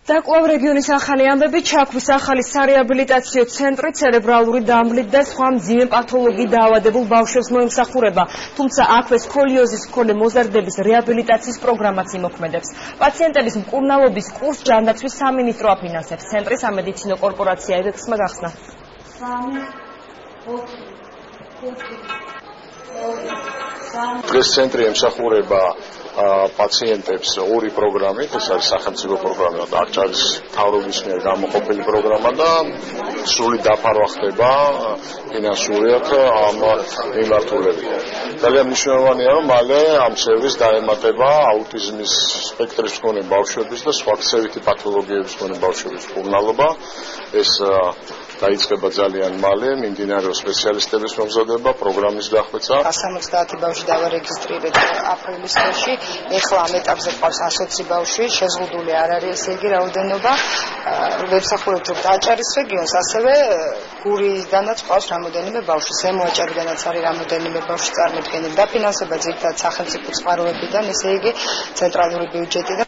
Დაკლავ რეგიონის ახალი ამბები ჩაქვის ახალი სარეაბილიტაციო ცენტრი ცერებრალური დამბლით და სხვა მძიმე პათოლოგიით დაავადებულ ბავშვებს მოემსახურება, თუმცა აქვე სკოლიოზის მქონე მოზარდების რეაბილიტაციის პროგრამაც იმოქმედებს. პაციენტების მკურნალობის კურსს ჯანდაცვის სამინისტრო აფინანსებს. ცენტრის სამედიცინო კორპორაცია ევექსმა გახსნა. დღეს ცენტრი ემსახურება პაციენტებს ორი პროგრამით, ეს არის სახელმწიფო პროგრამა და აჭარის მთავრობის მიერ გამოყოფილი პროგრამა და სრული დაფარვა ხდება ფინანსურად ამ მიმართულებიდან. ძალიან მნიშვნელოვანია, რომ მალე ამ სერვისს დაემატება აუტიზმის სპექტრის მქონე ბავშვების და სხვა ქსევითი პათოლოგიების მქონე ბავშვების მკურნალობა. ეს დაიწყება ძალიან მალე, მიმდინარეობს სპეციალისტების მომზადება, პროგრამის დახვეწა. 170 ბავშვი დავარეგისტრირეთ აპრილის თვეში. ეხლა ამ ეტაპზე ყავს 120 ბავშვი, შეზღუდული არ არის ესე იგი რაოდენობა. ვემსახურებთ აჭარის რეგიონს, ასევე გურისდანაც ყავს რამოდენიმე ბავშვი, ზემო აჭარიდანაც არის რამოდენიმე ბავშვი წარმოქმნილი. დაფინანსება ძირითადად სახელმწიფო წყაროებიდან, ესე იგი ცენტრალური ბიუჯეტიდან.